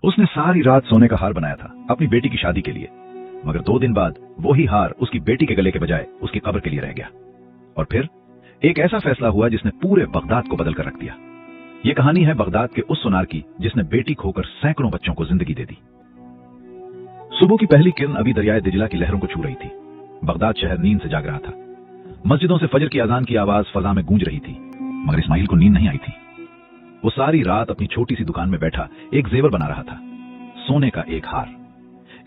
उसने सारी रात सोने का हार बनाया था अपनी बेटी की शादी के लिए, मगर 2 दिन बाद वही हार उसकी बेटी के गले के बजाय उसकी कब्र के लिए रह गया। और फिर एक ऐसा फैसला हुआ जिसने पूरे बगदाद को बदल कर रख दिया। ये कहानी है बगदाद के उस सुनार की जिसने बेटी खोकर सैकड़ों बच्चों को जिंदगी दे दी। सुबह की पहली किरण अभी दरियाए दिजला की लहरों को छू रही थी। बगदाद शहर नींद से जाग रहा था। मस्जिदों से फजर की अजान की आवाज फजा में गूंज रही थी, मगर इस्माइल को नींद नहीं आई थी। वो सारी रात अपनी छोटी सी दुकान में बैठा एक जेवर बना रहा था, सोने का एक हार,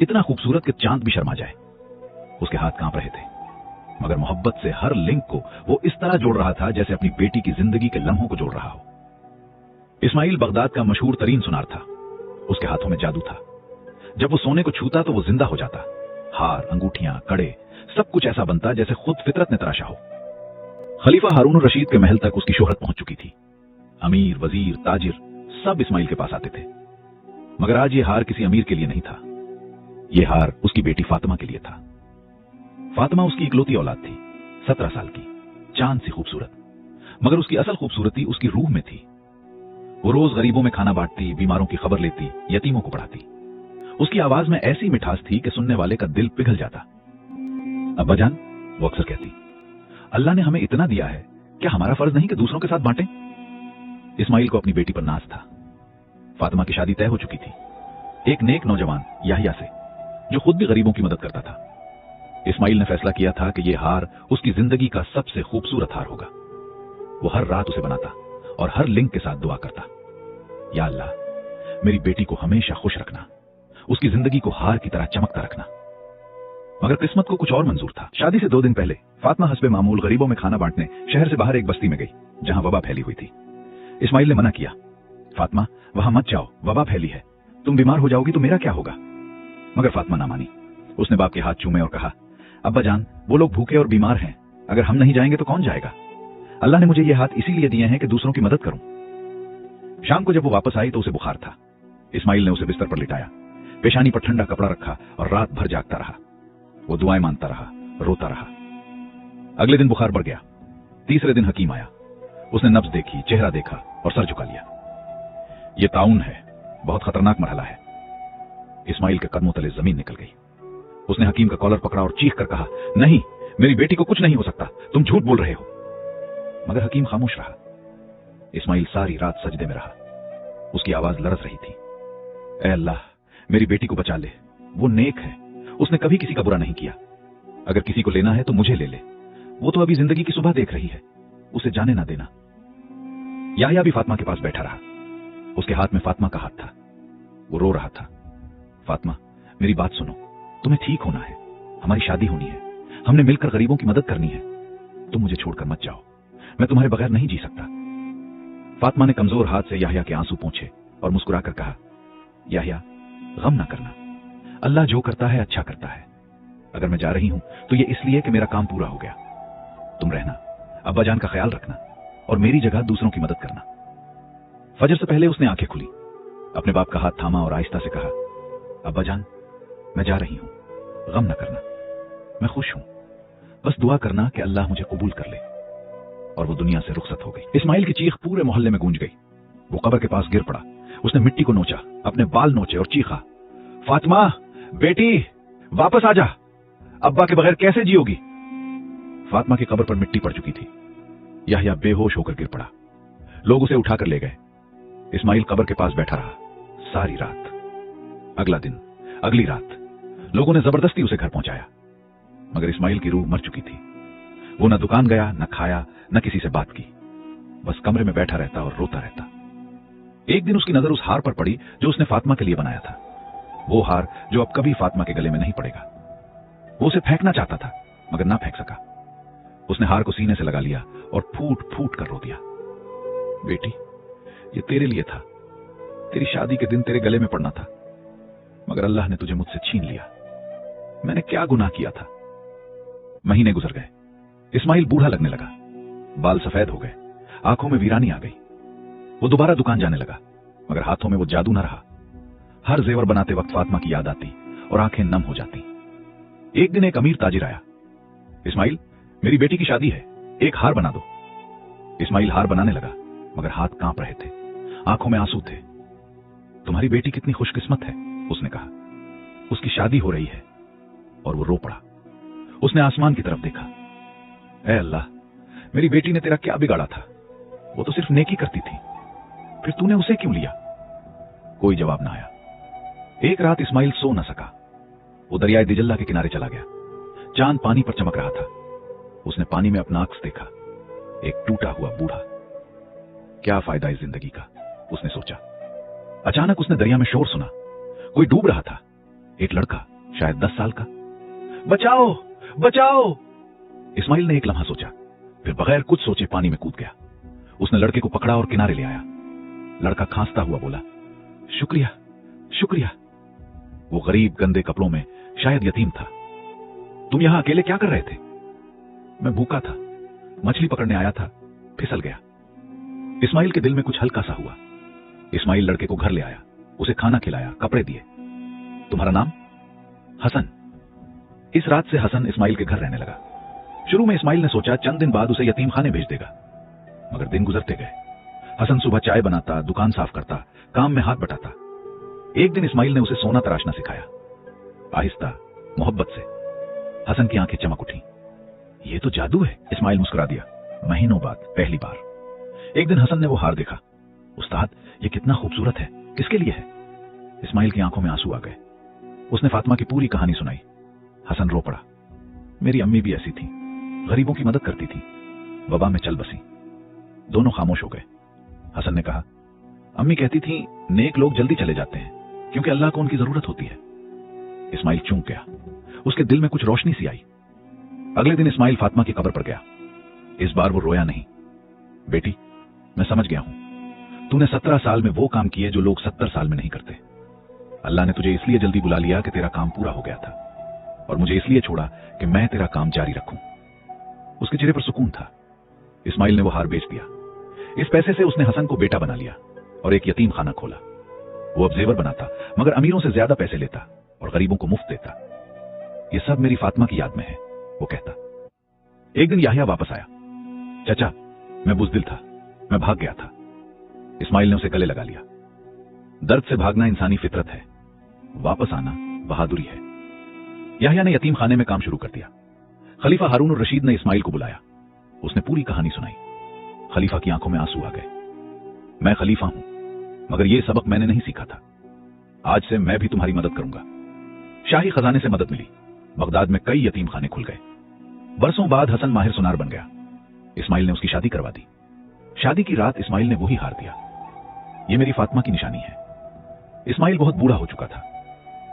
इतना खूबसूरत कि चांद भी शर्मा जाए। उसके हाथ कांप रहे थे, मगर मोहब्बत से हर लिंक को वो इस तरह जोड़ रहा था जैसे अपनी बेटी की जिंदगी के लम्हों को जोड़ रहा हो। इस्माइल बगदाद का मशहूर तरीन सुनार था। उसके हाथों में जादू था। जब वो सोने को छूता तो वो जिंदा हो जाता। हार, अंगूठियां, कड़े, सब कुछ ऐसा बनता जैसे खुद फितरत ने तराशा हो। खलीफा हारून रशीद के महल तक उसकी शोहरत पहुंच चुकी थी। अमीर, वजीर, ताजिर सब इस्माइल के पास आते थे। मगर आज ये हार किसी अमीर के लिए नहीं था। ये हार उसकी बेटी फातिमा के लिए था। फातिमा उसकी इकलौती औलाद थी, 17 साल की, चांद सी खूबसूरत। मगर उसकी असल खूबसूरती उसकी रूह में थी। वो रोज गरीबों में खाना बांटती, बीमारों की खबर लेती, यतीमों को पढ़ाती। उसकी आवाज में ऐसी मिठास थी कि सुनने वाले का दिल पिघल जाता। अब्बा जान, वो अक्सर कहती, अल्लाह ने हमें इतना दिया है, क्या हमारा फर्ज नहीं कि दूसरों के साथ बांटें? इस्माइल को अपनी बेटी पर नाज था। फातिमा की शादी तय हो चुकी थी, एक नेक नौजवान याहिया से, जो खुद भी गरीबों की मदद करता था। इस्माइल ने फैसला किया था कि यह हार उसकी जिंदगी का सबसे खूबसूरत हार होगा। वो हर रात उसे बनाता और हर लिंक के साथ दुआ करता, या अल्लाह, मेरी बेटी को हमेशा खुश रखना, उसकी जिंदगी को हार की तरह चमकता रखना। मगर किस्मत को कुछ और मंजूर था। शादी से 2 दिन पहले फातिमा हस्बे मामूल गरीबों में खाना बांटने शहर से बाहर एक बस्ती में गई, जहां वबा फैली हुई थी। इस्माइल ने मना किया, फातिमा, वहां मत जाओ, वबा फैली है, तुम बीमार हो जाओगी तो मेरा क्या होगा? मगर फातिमा ना मानी। उसने बाप के हाथ चूमे और कहा, अब्बा जान, वो लोग भूखे और बीमार हैं, अगर हम नहीं जाएंगे तो कौन जाएगा? अल्लाह ने मुझे ये हाथ इसीलिए दिए हैं कि दूसरों की मदद करूं। शाम को जब वो वापस आई तो उसे बुखार था। इस्माइल ने उसे बिस्तर पर लिटाया, पेशानी पर ठंडा कपड़ा रखा और रात भर जागता रहा। वो दुआएं मांगता रहा, रोता रहा। अगले दिन बुखार बढ़ गया। तीसरे दिन हकीम आया। उसने नब्ज देखी, चेहरा देखा और सर झुका लिया। ये ताउन है, बहुत खतरनाक मरहला है। इस्माइल के कदमों तले जमीन निकल गई। उसने हकीम का कॉलर पकड़ा और चीख कर कहा, नहीं, मेरी बेटी को कुछ नहीं हो सकता, तुम झूठ बोल रहे हो। मगर हकीम खामोश रहा। इस्माइल सारी रात सजदे में रहा। उसकी आवाज लरस रही थी, ऐ अल्लाह, मेरी बेटी को बचा ले, वो नेक है, उसने कभी किसी का बुरा नहीं किया, अगर किसी को लेना है तो मुझे ले ले, वो तो अभी जिंदगी की सुबह देख रही है, उसे जाने ना देना। याहिया भी फातिमा के पास बैठा रहा। उसके हाथ में फातिमा का हाथ था। वो रो रहा था, फातिमा, मेरी बात सुनो, तुम्हें ठीक होना है, हमारी शादी होनी है, हमने मिलकर गरीबों की मदद करनी है, तुम मुझे छोड़कर मत जाओ, मैं तुम्हारे बगैर नहीं जी सकता। फातिमा ने कमजोर हाथ से याहिया के आंसू पोंछे और मुस्कुराकर कहा, याहिया, गम ना करना, अल्लाह जो करता है अच्छा करता है। अगर मैं जा रही हूं तो ये इसलिए कि मेरा काम पूरा हो गया। तुम रहना, अब्बा जान का ख्याल रखना और मेरी जगह दूसरों की मदद करना। फजर से पहले उसने आंखें खुली, अपने बाप का हाथ थामा और आहिस्ता से कहा, अब्बा जान, मैं जा रही हूं, गम ना करना, मैं खुश हूं, बस दुआ करना कि अल्लाह मुझे कबूल कर ले। और वो दुनिया से रुखसत हो गई। इस्माइल की चीख पूरे मोहल्ले में गूंज गई। वो कब्र के पास गिर पड़ा। उसने मिट्टी को नोचा, अपने बाल नोचे और चीखा, फातिमा, बेटी, वापस आ जा, अब्बा के बगैर कैसे जियोगी? फातिमा की कब्र पर मिट्टी पड़ चुकी थी। याहिया बेहोश होकर गिर पड़ा। लोग उसे उठाकर ले गए। इस्माइल कब्र के पास बैठा रहा सारी रात। अगला दिन, अगली रात, लोगों ने जबरदस्ती उसे घर पहुंचाया, मगर इस्माइल की रूह मर चुकी थी। वो न दुकान गया, न खाया, न किसी से बात की, बस कमरे में बैठा रहता और रोता रहता। एक दिन उसकी नजर उस हार पर पड़ी जो उसने फातिमा के लिए बनाया था, वो हार जो अब कभी फातिमा के गले में नहीं पड़ेगा। वो उसे फेंकना चाहता था, मगर ना फेंक सका। उसने हार को सीने से लगा लिया और फूट फूट कर रो दिया, बेटी, ये तेरे लिए था, तेरी शादी के दिन तेरे गले में पड़ना था, मगर अल्लाह ने तुझे मुझसे छीन लिया। मैंने क्या गुनाह किया था? महीने गुजर गए। इस्माइल बूढ़ा लगने लगा, बाल सफेद हो गए, आंखों में वीरानी आ गई। वो दोबारा दुकान जाने लगा, मगर हाथों में वो जादू न रहा। हर जेवर बनाते वक्त फातिमा की याद आती और आंखें नम हो जाती। एक दिन एक अमीर ताजिर आया, इस्माइल, मेरी बेटी की शादी है, एक हार बना दो। इस्माइल हार बनाने लगा, मगर हाथ कांप रहे थे, आंखों में आंसू थे। तुम्हारी बेटी कितनी खुशकिस्मत है, उसने कहा। उसकी शादी हो रही है। और वो रो पड़ा। उसने आसमान की तरफ देखा। ऐ अल्लाह, मेरी बेटी ने तेरा क्या बिगाड़ा था? वो तो सिर्फ नेकी करती थी, फिर तूने उसे क्यों लिया? कोई जवाब ना आया। एक रात इस्माइल सो न सका। वो दरियाए दिजल्ला के किनारे चला गया। चांद पानी पर चमक रहा था। उसने पानी में अपना अक्स देखा, एक टूटा हुआ बूढ़ा। क्या फायदा इस जिंदगी का, उसने सोचा। अचानक उसने दरिया में शोर सुना। कोई डूब रहा था। एक लड़का, शायद 10 साल का। बचाओ, बचाओ! इस्माइल ने एक लम्हा सोचा, फिर बगैर कुछ सोचे पानी में कूद गया। उसने लड़के को पकड़ा और किनारे ले आया। लड़का खांसता हुआ बोला, शुक्रिया, शुक्रिया। वो गरीब गंदे कपड़ों में, शायद यतीम था। तुम यहां अकेले क्या कर रहे थे? मैं भूखा था, मछली पकड़ने आया था, फिसल गया। इस्माइल के दिल में कुछ हल्का सा हुआ। इस्माइल लड़के को घर ले आया, उसे खाना खिलाया, कपड़े दिए। तुम्हारा नाम? हसन। इस रात से हसन इस्माइल के घर रहने लगा। शुरू में इस्माइल ने सोचा चंद दिन बाद उसे यतीम खाने भेज देगा, मगर दिन गुजरते गए। हसन सुबह चाय बनाता, दुकान साफ करता, काम में हाथ बटाता। एक दिन इस्माइल ने उसे सोना तराशना सिखाया। आहिस्ता, मोहब्बत से। हसन की आंखें चमक उठी। ये तो जादू है, इस्माइल मुस्कुरा दिया। महीनों बाद पहली बार एक दिन हसन ने वो हार देखा। उस्ताद, ये कितना खूबसूरत है, किसके लिए है? इस्माइल की आंखों में आंसू आ गए। उसने फातिमा की पूरी कहानी सुनाई। हसन रो पड़ा। मेरी अम्मी भी ऐसी थी, गरीबों की मदद करती थी, वबा में चल बसी। दोनों खामोश हो गए। हसन ने कहा, अम्मी कहती थी नेक लोग जल्दी चले जाते हैं क्योंकि अल्लाह को उनकी जरूरत होती है। इस्माइल चूक गया। उसके दिल में कुछ रोशनी सी आई। अगले दिन इस्माइल फातिमा की कब्र पर गया। इस बार वो रोया नहीं। बेटी, मैं समझ गया हूं, तूने 17 साल में वो काम किए जो लोग 70 साल में नहीं करते। अल्लाह ने तुझे इसलिए जल्दी बुला लिया कि तेरा काम पूरा हो गया था, और मुझे इसलिए छोड़ा कि मैं तेरा काम जारी रखूं। उसके चेहरे पर सुकून था। इस्माइल ने वो हार बेच दिया। इस पैसे से उसने हसन को बेटा बना लिया और एक यतीम खाना खोला। वो अब जेवर बनाता, मगर अमीरों से ज्यादा पैसे लेता और गरीबों को मुफ्त देता। ये सब मेरी फातिमा की याद में है, वो कहता। एक दिन याहिया वापस आया। चाचा, मैं बुज़दिल था, मैं भाग गया था। इस्माइल ने उसे गले लगा लिया। दर्द से भागना इंसानी फितरत है, वापस आना बहादुरी है। याहिया ने यतीम खाने में काम शुरू कर दिया। खलीफा हारून रशीद ने इस्माइल को बुलाया। उसने पूरी कहानी सुनाई। खलीफा की आंखों में आंसू आ गए। मैं खलीफा हूं, मगर यह सबक मैंने नहीं सीखा था। आज से मैं भी तुम्हारी मदद करूंगा। शाही खजाने से मदद मिली। बगदाद में कई यतीम खाने खुल गए। बरसों बाद हसन माहिर सुनार बन गया। इस्माइल ने उसकी शादी करवा दी। शादी की रात इस्माइल ने वही हार दिया। यह मेरी फातिमा की निशानी है। इस्माइल बहुत बूढ़ा हो चुका था।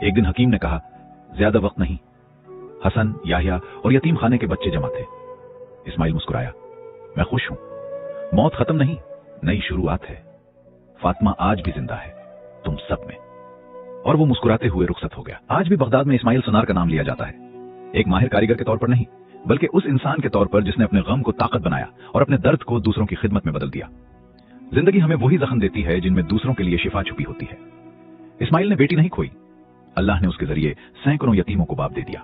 एक दिन हकीम ने कहा, ज्यादा वक्त नहीं। हसन, याहिया और यतीम खाने के बच्चे जमा थे। इस्माइल मुस्कुराया। मैं खुश हूं। मौत खत्म नहीं, नई शुरुआत है। फातिमा आज भी जिंदा है, तुम सब में। और वो मुस्कुराते हुए रुखसत हो गया। आज भी बगदाद में इस्माइल सुनार का नाम लिया जाता है, एक माहिर कारीगर के तौर पर नहीं, बल्कि उस इंसान के तौर पर जिसने अपने गम को ताकत बनाया और अपने दर्द को दूसरों की खिदमत में बदल दिया। जिंदगी हमें वही जख्म देती है जिनमें दूसरों के लिए शिफा छुपी होती है। इस्माइल ने बेटी नहीं खोई, अल्लाह ने उसके जरिए सैकड़ों यतीमों को बाप दे दिया।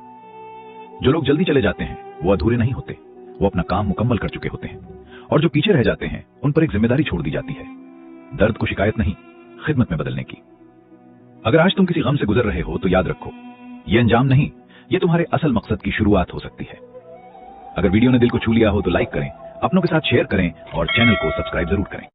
जो लोग जल्दी चले जाते हैं वो अधूरे नहीं होते, वो अपना काम मुकम्मल कर चुके होते हैं। और जो पीछे रह जाते हैं उन पर एक जिम्मेदारी छोड़ दी जाती है, दर्द को शिकायत नहीं, खिदमत में बदलने की। अगर आज तुम किसी गम से गुजर रहे हो तो याद रखो, ये अंजाम नहीं, ये तुम्हारे असल मकसद की शुरुआत हो सकती है। अगर वीडियो ने दिल को छू लिया हो तो लाइक करें, अपनों के साथ शेयर करें और चैनल को सब्सक्राइब जरूर करें।